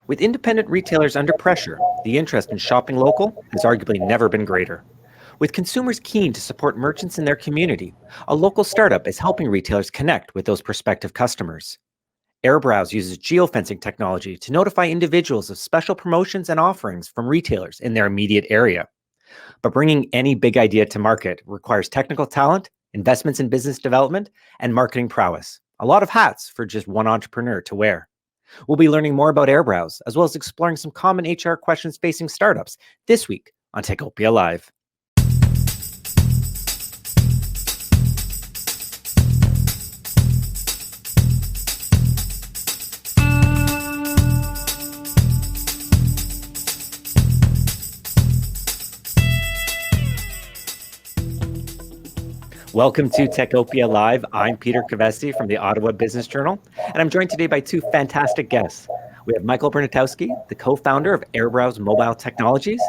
With independent retailers under pressure, the interest in shopping local has arguably never been greater. With consumers keen to support merchants in their community, a local startup is helping retailers connect with those prospective customers. Airbrowz uses geofencing technology to notify individuals of special promotions and offerings from retailers in their immediate area. But bringing any big idea to market requires technical talent, investments in business development, and marketing prowess. A lot of hats for just one entrepreneur to wear. We'll be learning more about Airbrowz, as well as exploring some common HR questions facing startups this week on Techopia Live. Welcome to Techopia Live. I'm Peter Kavesi from the Ottawa Business Journal, and I'm joined today by two fantastic guests. We have Michael Bernatowski, the co-founder of Airbrows Mobile Technologies,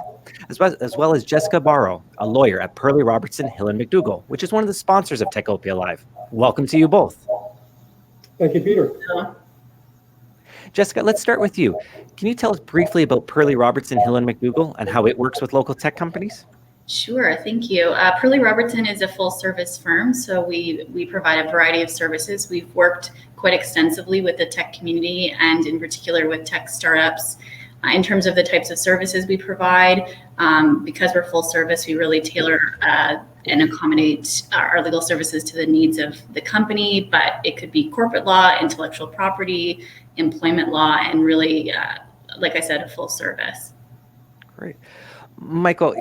as well as Jessica Barrow, a lawyer at Perley-Robertson, Hill & McDougall, which is one of the sponsors of Techopia Live. Welcome to you both. Thank you, Peter. Jessica, let's start with you. Can you tell us briefly about Perley-Robertson, Hill & McDougall and how it works with local tech companies? Sure, thank you. Perley-Robertson is a full-service firm, so we provide a variety of services. We've worked quite extensively with the tech community and in particular with tech startups. In terms of the types of services we provide, because we're full service, we really tailor and accommodate our legal services to the needs of the company, but it could be corporate law, intellectual property, employment law, and really, like I said, a full service. Great. Michael,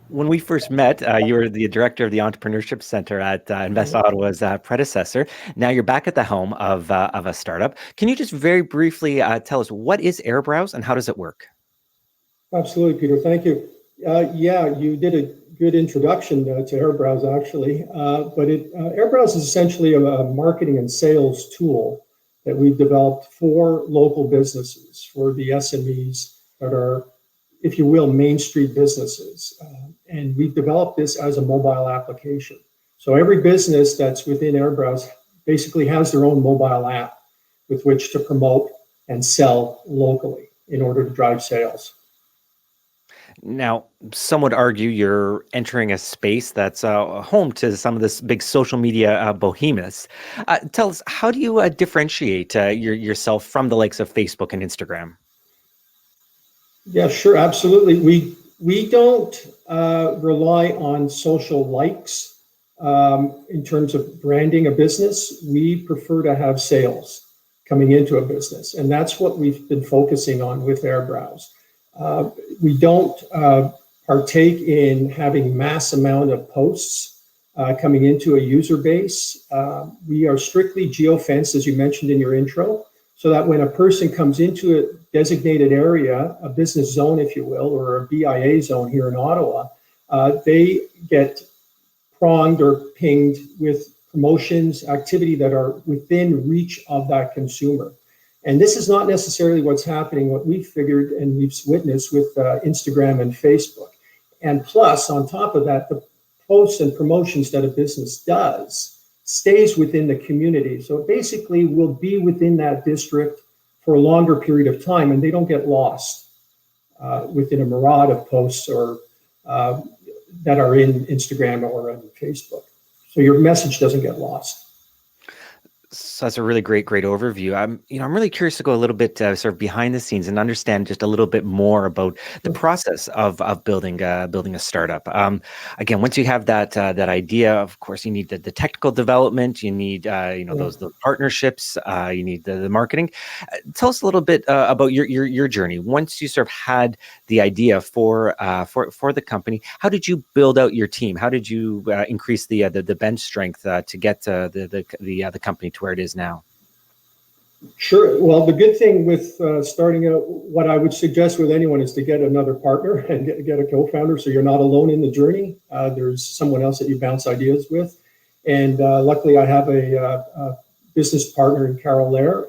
when we first met, you were the director of the Entrepreneurship Center at Invest Ottawa's predecessor. Now you're back at the helm of a startup. Can you just very briefly tell us what is Airbrows and how does it work? Absolutely, Peter. Thank you. Yeah, you did a good introduction to Airbrows, actually. But Airbrows is essentially a marketing and sales tool that we've developed for local businesses, for the SMEs that are, if you will, Main Street businesses. And we've developed this as a mobile application. So every business that's within Airbrows basically has their own mobile app with which to promote and sell locally in order to drive sales. Now, some would argue you're entering a space that's home to some of this big social media behemoths. Tell us, how do you differentiate yourself from the likes of Facebook and Instagram? Yeah, sure, absolutely. We don't rely on social likes in terms of branding a business. We prefer to have sales coming into a business, and that's what we've been focusing on with Airbrows. We don't partake in having mass amount of posts coming into a user base. We are strictly geofenced, as you mentioned in your intro, so that when a person comes into a designated area, a business zone, if you will, or a BIA zone here in Ottawa, they get pronged or pinged with promotions, activity that are within reach of that consumer. And this is not necessarily what's happening, what we've figured and we've witnessed with Instagram and Facebook. And plus, on top of that, the posts and promotions that a business does stays within the community. So it basically will be within that district for a longer period of time, and they don't get lost within a maraud of posts or that are in Instagram or in Facebook. So your message doesn't get lost. So that's a really great overview. I'm really curious to go a little bit sort of behind the scenes and understand just a little bit more about the process of building a startup. Again, once you have that idea, of course, you need the technical development. You need those partnerships. You need the marketing. Tell us a little bit about your journey. Once you sort of had the idea for the company, how did you build out your team? How did you increase the bench strength to get the company to where it is now? Sure. Well, the good thing with starting out, what I would suggest with anyone is to get another partner and get a co-founder, so you're not alone in the journey. There's someone else that you bounce ideas with. And luckily, I have a business partner in Carol Lair,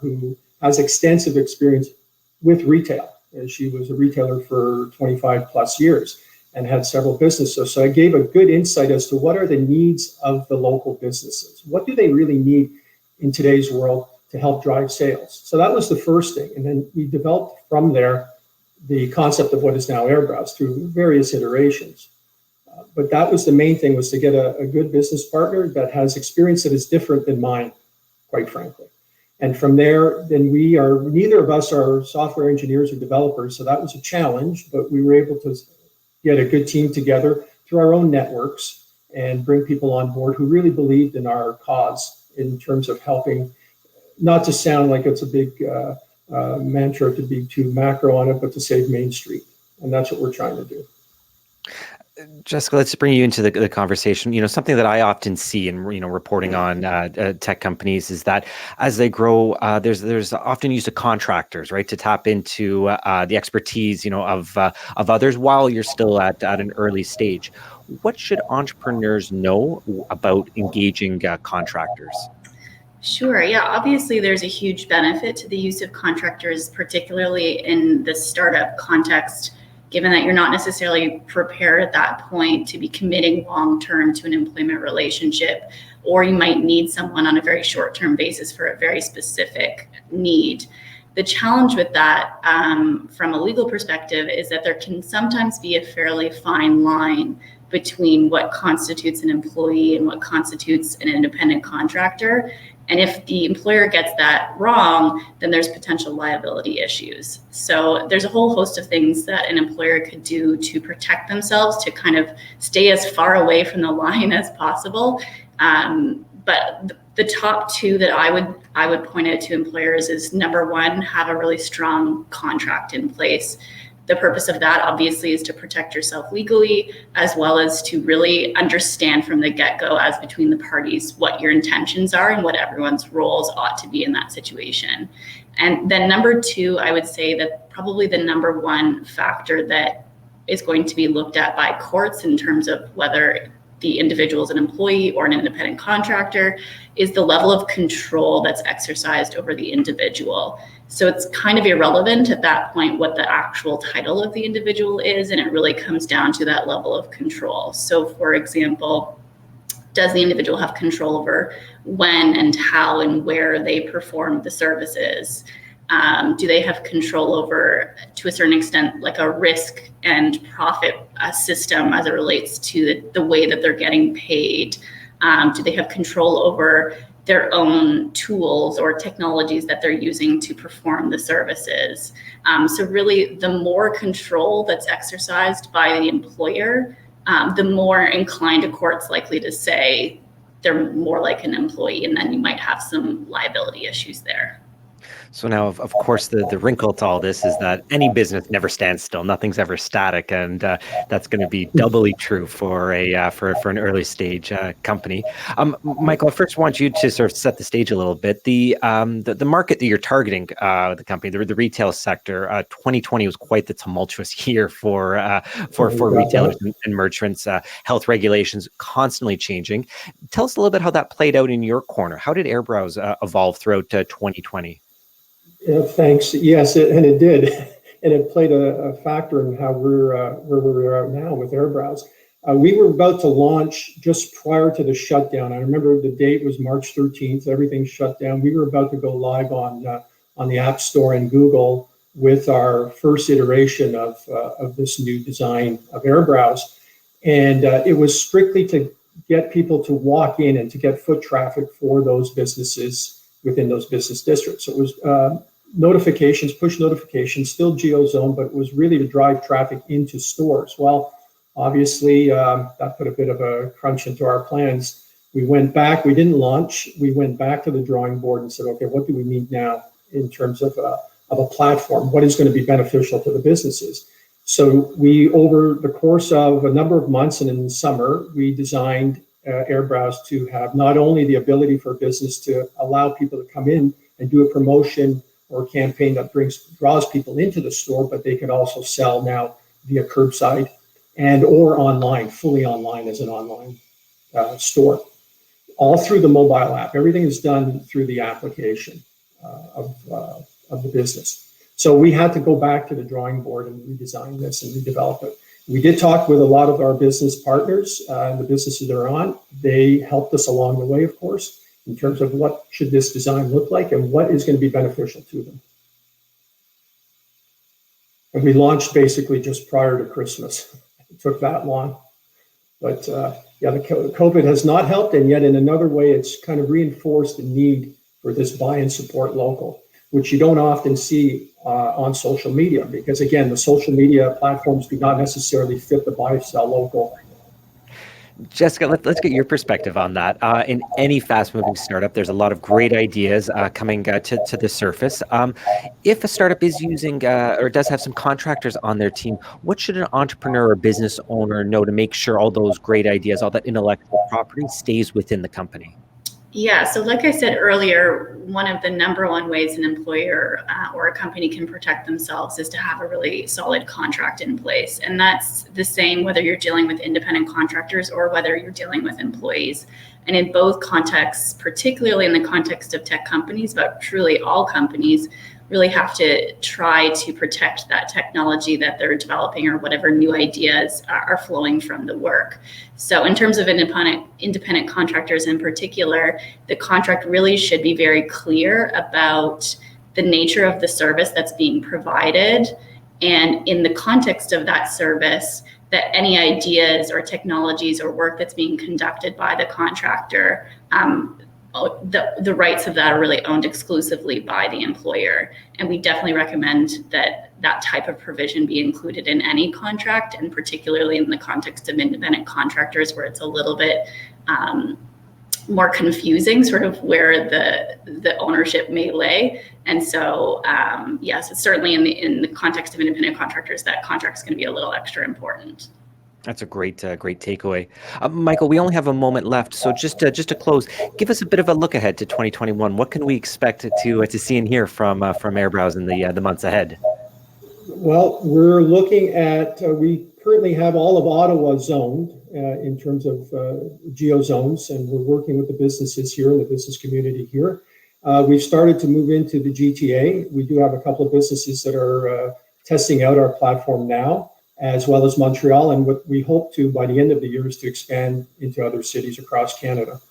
who has extensive experience with retail. She was a retailer for 25 plus years and had several businesses. So I gave a good insight as to what are the needs of the local businesses. What do they really need in today's world to help drive sales. So that was the first thing. And then we developed from there the concept of what is now Airbrowz through various iterations. But that was the main thing, was to get a good business partner that has experience that is different than mine, quite frankly. And from there, then neither of us are software engineers or developers, so that was a challenge, but we were able to get a good team together through our own networks and bring people on board who really believed in our cause in terms of helping, not to sound like it's a big mantra to be too macro on it, but to save Main Street. And that's what we're trying to do. Jessica, let's bring you into the conversation. Something that I often see in reporting on tech companies is that as they grow, there's often use of contractors, right, to tap into the expertise of others while you're still at an early stage. What should entrepreneurs know about engaging contractors? Sure. Yeah. Obviously, there's a huge benefit to the use of contractors, particularly in the startup context, given that you're not necessarily prepared at that point to be committing long-term to an employment relationship, or you might need someone on a very short-term basis for a very specific need. The challenge with that, from a legal perspective, is that there can sometimes be a fairly fine line between what constitutes an employee and what constitutes an independent contractor. And if the employer gets that wrong, then there's potential liability issues. So there's a whole host of things that an employer could do to protect themselves, to kind of stay as far away from the line as possible. But the top two that I would point out to employers is, number one, have a really strong contract in place. The purpose of that, obviously, is to protect yourself legally, as well as to really understand from the get-go, as between the parties, what your intentions are and what everyone's roles ought to be in that situation. And then number two, I would say that probably the number one factor that is going to be looked at by courts in terms of whether the individual is an employee or an independent contractor is the level of control that's exercised over the individual. So it's kind of irrelevant at that point what the actual title of the individual is, and it really comes down to that level of control. So for example, does the individual have control over when and how and where they perform the services? Do they have control over, to a certain extent, like a risk and profit system as it relates to the way that they're getting paid? Do they have control over their own tools or technologies that they're using to perform the services? So really, the more control that's exercised by the employer, the more inclined a court's likely to say they're more like an employee, and then you might have some liability issues there. So now, of course, the wrinkle to all this is that any business never stands still. Nothing's ever static, and that's going to be doubly true for an early stage company. Michael, I first want you to sort of set the stage a little bit. The market that you're targeting, the company, the retail sector. 2020 was quite the tumultuous year for retailers and merchants. Health regulations constantly changing. Tell us a little bit how that played out in your corner. How did Airbrows evolve throughout 2020? Yeah, thanks. Yes, and it did. And it played a factor in how where we are now with Airbrows. We were about to launch just prior to the shutdown. I remember the date was March 13th. Everything shut down. We were about to go live on the App Store and Google with our first iteration of this new design of Airbrows. And it was strictly to get people to walk in and to get foot traffic for those businesses within those business districts. So it was notifications, push notifications, still geo-zone, but it was really to drive traffic into stores. Well, obviously, that put a bit of a crunch into our plans. We went back, we didn't launch, we went back to the drawing board and said, okay, what do we need now in terms of a platform? What is going to be beneficial to the businesses? So we, over the course of a number of months and in the summer, we designed Airbrows to have not only the ability for business to allow people to come in and do a promotion or a campaign that draws people into the store, but they could also sell now via curbside and or online, fully online as an online store, all through the mobile app. Everything is done through the application of the business. So we had to go back to the drawing board and redesign this and redevelop it. We did talk with a lot of our business partners, the businesses they're on. They helped us along the way, of course. in terms of what should this design look like and what is going to be beneficial to them. And we launched basically just prior to Christmas. It took that long. But yeah, the COVID has not helped, and yet in another way, it's kind of reinforced the need for this buy and support local, which you don't often see on social media, because again, the social media platforms do not necessarily fit the buy, sell local. Jessica, let's get your perspective on that. In any fast-moving startup, there's a lot of great ideas coming to the surface. If a startup is using or does have some contractors on their team, what should an entrepreneur or business owner know to make sure all those great ideas, all that intellectual property stays within the company? Yeah, so like I said earlier, one of the number one ways an employer or a company can protect themselves is to have a really solid contract in place. And that's the same whether you're dealing with independent contractors or whether you're dealing with employees. And in both contexts, particularly in the context of tech companies, but truly all companies, really have to try to protect that technology that they're developing or whatever new ideas are flowing from the work. So in terms of independent contractors in particular, the contract really should be very clear about the nature of the service that's being provided, and in the context of that service, that any ideas or technologies or work that's being conducted by the contractor, the rights of that are really owned exclusively by the employer. And we definitely recommend that that type of provision be included in any contract, and particularly in the context of independent contractors, where it's a little bit more confusing, sort of where the ownership may lay. And so, yes, certainly in the context of independent contractors, that contract's going to be a little extra important. That's a great takeaway. Michael, we only have a moment left. So just to close, give us a bit of a look ahead to 2021. What can we expect to see and hear from Airbrows in the months ahead? Well, we're looking at, we currently have all of Ottawa zoned in terms of geo zones, and we're working with the businesses here in the business community here. We've started to move into the GTA. We do have a couple of businesses that are testing out our platform now, as well as Montreal. And what we hope to, by the end of the year, is to expand into other cities across Canada.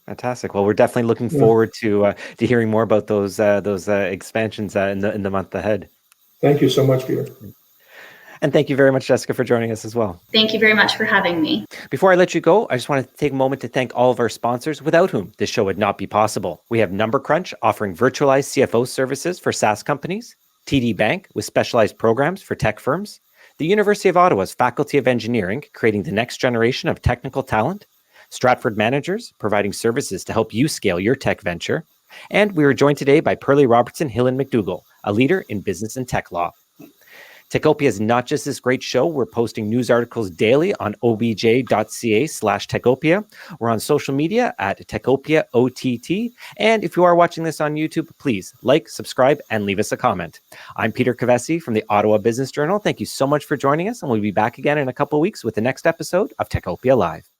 Fantastic. Well, we're definitely looking forward to hearing more about those expansions in the month ahead. Thank you so much, Peter. And thank you very much, Jessica, for joining us as well. Thank you very much for having me. Before I let you go, I just want to take a moment to thank all of our sponsors, without whom this show would not be possible. We have Number Crunch, offering virtualized CFO services for SaaS companies, TD Bank, with specialized programs for tech firms, the University of Ottawa's Faculty of Engineering, creating the next generation of technical talent, Stratford Managers, providing services to help you scale your tech venture, and we were joined today by Perley-Robertson, Hill & McDougall, a leader in business and tech law. Techopia is not just this great show. We're posting news articles daily on obj.ca/Techopia. We're on social media at Techopia OTT. And if you are watching this on YouTube, please like, subscribe, and leave us a comment. I'm Peter Cavesi from the Ottawa Business Journal. Thank you so much for joining us, and we'll be back again in a couple of weeks with the next episode of Techopia Live.